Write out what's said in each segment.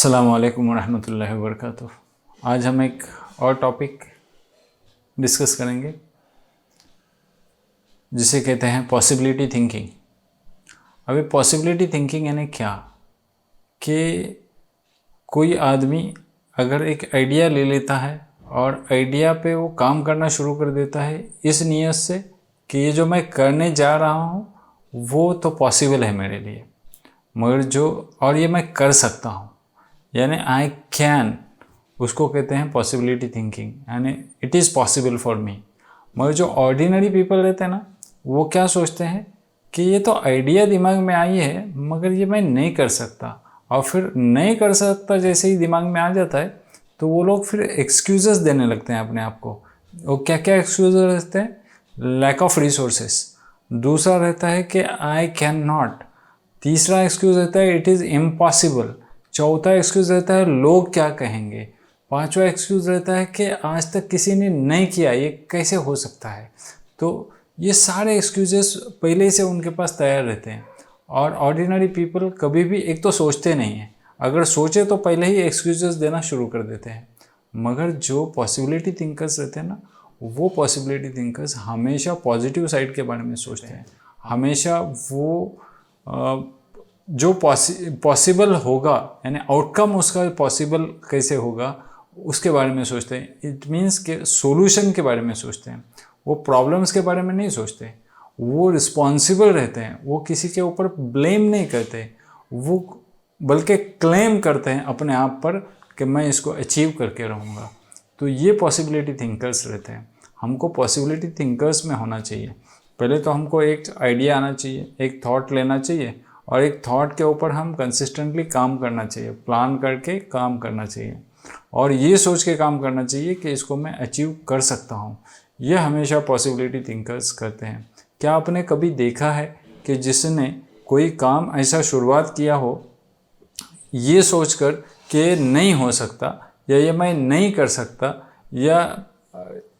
अस्सलामुअलैकुम वरहमतुल्लाहि वबरकातुह। आज हम एक और टॉपिक डिस्कस करेंगे जिसे कहते हैं पॉसिबिलिटी थिंकिंग। अभी पॉसिबिलिटी थिंकिंग यानी क्या कि कोई आदमी अगर एक आइडिया ले लेता है और आइडिया पे वो काम करना शुरू कर देता है इस नीयत से कि ये जो मैं करने जा रहा हूँ वो तो पॉसिबल है मेरे लिए, मगर ये मैं कर सकता हूँ, यानी आई कैन, उसको कहते हैं पॉसिबिलिटी थिंकिंग, यानी it is possible for me. मगर जो ऑर्डिनरी पीपल रहते हैं ना, वो क्या सोचते हैं कि ये तो आइडिया दिमाग में आई है मगर ये मैं नहीं कर सकता, और फिर नहीं कर सकता जैसे ही दिमाग में आ जाता है तो वो लोग फिर एक्सक्यूज़ेस देने लगते हैं अपने आप को। वो क्या क्या एक्सक्यूज़ रहते हैं? लैक ऑफ रिसोर्सेस, दूसरा रहता है कि आई कैन नॉट, तीसरा एक्सक्यूज़ रहता है इट इज़ इम्पॉसिबल, चौथा एक्सक्यूज़ रहता है लोग क्या कहेंगे, पांचवा एक्सक्यूज़ रहता है कि आज तक किसी ने नहीं किया, ये कैसे हो सकता है। तो ये सारे एक्सक्यूजेस पहले से उनके पास तैयार रहते हैं। और ऑर्डिनरी पीपल कभी भी एक तो सोचते नहीं हैं, अगर सोचे तो पहले ही एक्सक्यूजेस देना शुरू कर देते हैं। मगर जो पॉसिबिलिटी थिंकर्स रहते हैं ना, वो पॉसिबिलिटी थिंकर्स हमेशा पॉजिटिव साइड के बारे में सोचते हैं, हमेशा वो जो पॉसिबल होगा यानी आउटकम उसका पॉसिबल कैसे होगा उसके बारे में सोचते हैं। इट मीन्स के सॉल्यूशन के बारे में सोचते हैं, वो प्रॉब्लम्स के बारे में नहीं सोचते। वो रिस्पॉन्सिबल रहते हैं, वो किसी के ऊपर ब्लेम नहीं करते, वो बल्कि क्लेम करते हैं अपने आप पर कि मैं इसको अचीव करके रहूँगा। तो ये पॉसिबिलिटी थिंकर्स रहते हैं। हमको पॉसिबिलिटी थिंकर्स में होना चाहिए। पहले तो हमको एक आइडिया आना चाहिए, एक थॉट लेना चाहिए, और एक थॉट के ऊपर हम कंसिस्टेंटली काम करना चाहिए, प्लान करके काम करना चाहिए, और ये सोच के काम करना चाहिए कि इसको मैं अचीव कर सकता हूँ। यह हमेशा पॉसिबिलिटी थिंकर्स करते हैं। क्या आपने कभी देखा है कि जिसने कोई काम ऐसा शुरुआत किया हो ये सोचकर कि नहीं हो सकता, या ये मैं नहीं कर सकता, या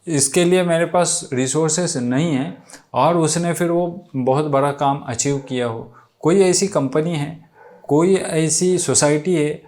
इसके लिए मेरे पास रिसोर्सेस नहीं है, और उसने फिर वो बहुत बड़ा काम अचीव किया हो? कोई ऐसी कंपनी है, कोई ऐसी सोसाइटी है,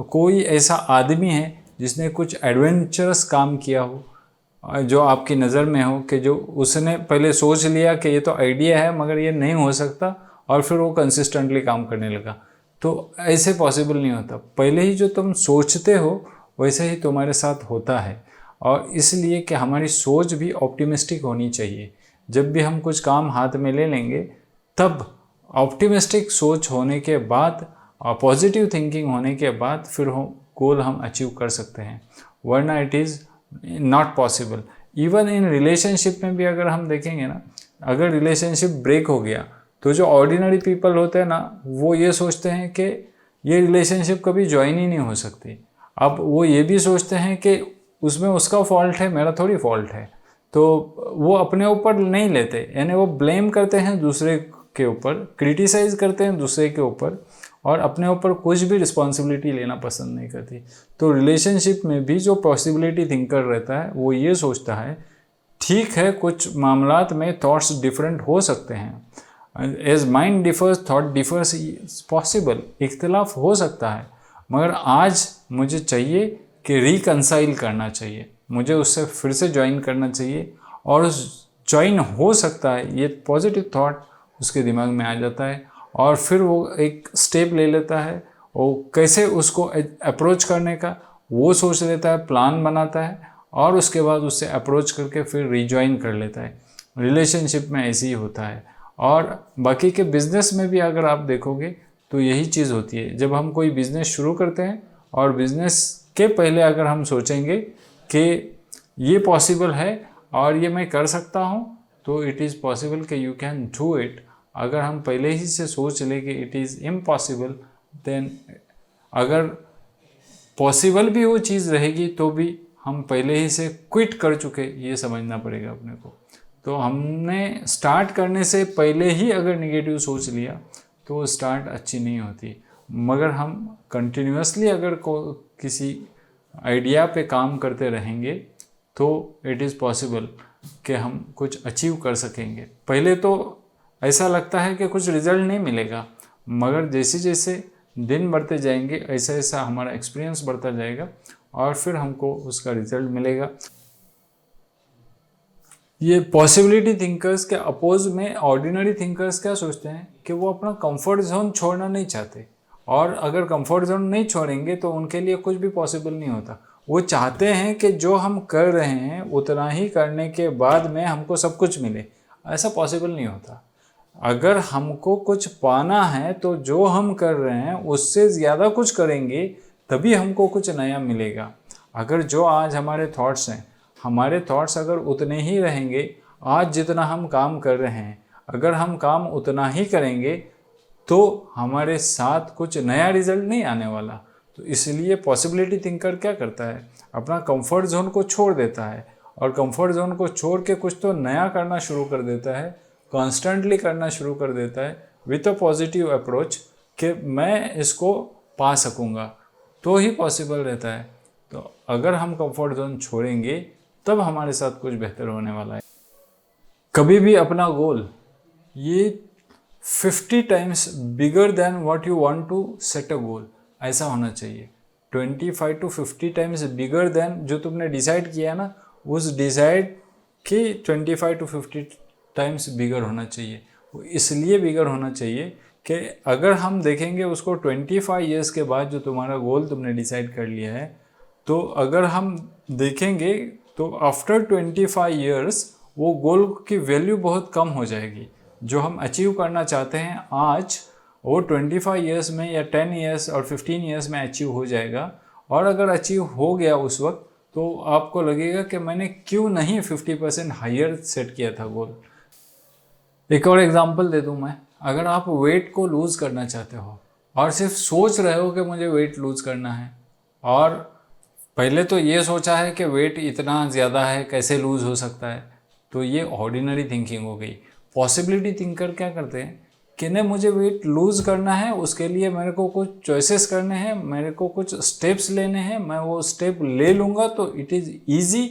कोई ऐसा आदमी है जिसने कुछ एडवेंचरस काम किया हो जो आपकी नज़र में हो, कि जो उसने पहले सोच लिया कि ये तो आइडिया है मगर ये नहीं हो सकता, और फिर वो कंसिस्टेंटली काम करने लगा? तो ऐसे पॉसिबल नहीं होता। पहले ही जो तुम सोचते हो वैसे ही तुम्हारे साथ होता है। और इसलिए कि हमारी सोच भी ऑप्टिमिस्टिक होनी चाहिए। जब भी हम कुछ काम हाथ में ले लेंगे तब ऑप्टिमिस्टिक सोच होने के बाद और पॉजिटिव थिंकिंग होने के बाद फिर गोल हम अचीव कर सकते हैं, वरना it is not possible. Even in relationship में भी अगर हम देखेंगे ना, अगर रिलेशनशिप ब्रेक हो गया तो जो ऑर्डिनरी पीपल होते हैं ना, वो ये सोचते हैं कि ये रिलेशनशिप कभी ज्वाइन ही नहीं हो सकती। अब वो ये भी सोचते हैं कि उसमें उसका फॉल्ट है, मेरा थोड़ी फॉल्ट है। तो वो अपने ऊपर नहीं लेते, यानी वो ब्लेम करते हैं दूसरे के ऊपर, क्रिटिसाइज करते हैं दूसरे के ऊपर, और अपने ऊपर कुछ भी रिस्पॉन्सिबिलिटी लेना पसंद नहीं करती। तो रिलेशनशिप में भी जो पॉसिबिलिटी थिंकर रहता है वो ये सोचता है, ठीक है कुछ मामलात में थॉट्स डिफरेंट हो सकते हैं, as mind differs thought differs, possible इख्तिलाफ हो सकता है, मगर आज मुझे चाहिए कि रिकंसाइल करना चाहिए, मुझे उससे फिर से ज्वाइन करना चाहिए, और ज्वाइन हो सकता है, ये पॉजिटिव थॉट उसके दिमाग में आ जाता है। और फिर वो एक स्टेप ले लेता है, वो कैसे उसको अप्रोच करने का वो सोच लेता है, प्लान बनाता है, और उसके बाद उससे अप्रोच करके फिर रिज्वाइन कर लेता है। रिलेशनशिप में ऐसे ही होता है। और बाकी के बिज़नेस में भी अगर आप देखोगे तो यही चीज़ होती है। जब हम कोई बिज़नेस शुरू करते हैं और बिज़नेस के पहले अगर हम सोचेंगे कि ये पॉसिबल है और ये मैं कर सकता हूँ, तो इट इज़ पॉसिबल कि यू कैन डू इट। अगर हम पहले ही से सोच लें कि इट इज़ इम्पॉसिबल, देन अगर पॉसिबल भी वो चीज़ रहेगी तो भी हम पहले ही से क्विट कर चुके, ये समझना पड़ेगा अपने को। तो हमने स्टार्ट करने से पहले ही अगर नेगेटिव सोच लिया तो स्टार्ट अच्छी नहीं होती। मगर हम कंटिन्यूसली अगर किसी आइडिया पे काम करते रहेंगे तो इट इज़ पॉसिबल कि हम कुछ अचीव कर सकेंगे। पहले तो ऐसा लगता है कि कुछ रिज़ल्ट नहीं मिलेगा, मगर जैसे जैसे दिन बढ़ते जाएंगे, ऐसा ऐसा हमारा एक्सपीरियंस बढ़ता जाएगा और फिर हमको उसका रिजल्ट मिलेगा। ये पॉसिबिलिटी थिंकर्स के अपोज में ऑर्डिनरी थिंकर्स क्या सोचते हैं कि वो अपना कंफर्ट जोन छोड़ना नहीं चाहते, और अगर कंफर्ट जोन नहीं छोड़ेंगे तो उनके लिए कुछ भी पॉसिबल नहीं होता। वो चाहते हैं कि जो हम कर रहे हैं उतना ही करने के बाद में हमको सब कुछ मिले। ऐसा पॉसिबल नहीं होता। अगर हमको कुछ पाना है तो जो हम कर रहे हैं उससे ज़्यादा कुछ करेंगे तभी हमको कुछ नया मिलेगा। अगर जो आज हमारे थॉट्स हैं, हमारे थॉट्स अगर उतने ही रहेंगे, आज जितना हम काम कर रहे हैं अगर हम काम उतना ही करेंगे तो हमारे साथ कुछ नया रिजल्ट नहीं आने वाला। तो इसलिए पॉसिबिलिटी थिंकर क्या करता है, अपना कंफर्ट जोन को छोड़ देता है, और कंफर्ट जोन को छोड़ के कुछ तो नया करना शुरू कर देता है, कॉन्स्टेंटली करना शुरू कर देता है विथ अ पॉजिटिव अप्रोच कि मैं इसको पा सकूँगा, तो ही पॉसिबल रहता है। तो अगर हम कंफर्ट जोन छोड़ेंगे तब हमारे साथ कुछ बेहतर होने वाला है। कभी भी अपना गोल ये 50 times bigger than what you want to set a goal ऐसा होना चाहिए। 25 to 50 टाइम्स बिगर देन जो तुमने डिसाइड किया ना, उस डिसाइड की 25 to 50 टाइम्स बिगर होना चाहिए। वो इसलिए बिगर होना चाहिए कि अगर हम देखेंगे उसको 25 ईयर्स के बाद जो तुम्हारा गोल तुमने डिसाइड कर लिया है, तो अगर हम देखेंगे तो आफ्टर 25 ईयर्स वो गोल की वैल्यू बहुत कम हो जाएगी। जो हम अचीव करना चाहते हैं आज, वो 25 ईयर्स में या 10 ईयर्स और 15 ईयर्स में अचीव हो जाएगा। और अगर अचीव हो गया उस वक्त तो आपको लगेगा कि मैंने क्यों नहीं 50% हायर सेट किया था गोल। एक और एग्जांपल दे दूं मैं, अगर आप वेट को लूज़ करना चाहते हो और सिर्फ सोच रहे हो कि मुझे वेट लूज़ करना है, और पहले तो ये सोचा है कि वेट इतना ज़्यादा है कैसे लूज़ हो सकता है, तो ये ऑर्डिनरी थिंकिंग हो गई। पॉसिबिलिटी थिंकर क्या करते हैं कि नहीं, मुझे वेट लूज़ करना है, उसके लिए मेरे को कुछ चॉइसेस करने हैं, मेरे को कुछ स्टेप्स लेने हैं, मैं वो स्टेप ले लूँगा तो इट इज़ ईजी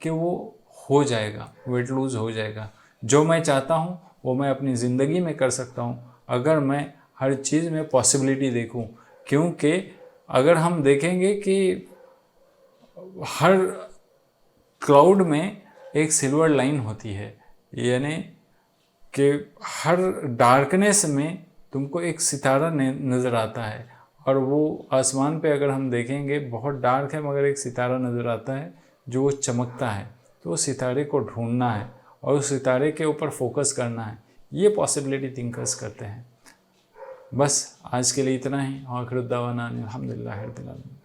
कि वो हो जाएगा, वेट लूज़ हो जाएगा। जो मैं चाहता हूँ वो मैं अपनी ज़िंदगी में कर सकता हूँ अगर मैं हर चीज़ में पॉसिबिलिटी देखूँ। क्योंकि अगर हम देखेंगे कि हर क्लाउड में एक सिल्वर लाइन होती है, यानी कि हर डार्कनेस में तुमको एक सितारा नज़र आता है, और वो आसमान पे अगर हम देखेंगे बहुत डार्क है मगर एक सितारा नज़र आता है जो वो चमकता है। तो उस सितारे को ढूंढना है और उस सितारे के ऊपर फोकस करना है। ये पॉसिबिलिटी थिंकर्स करते हैं। बस आज के लिए इतना ही। आखिर दावाना अल्हम्दुलिल्लाह रब्बिल आलमीन।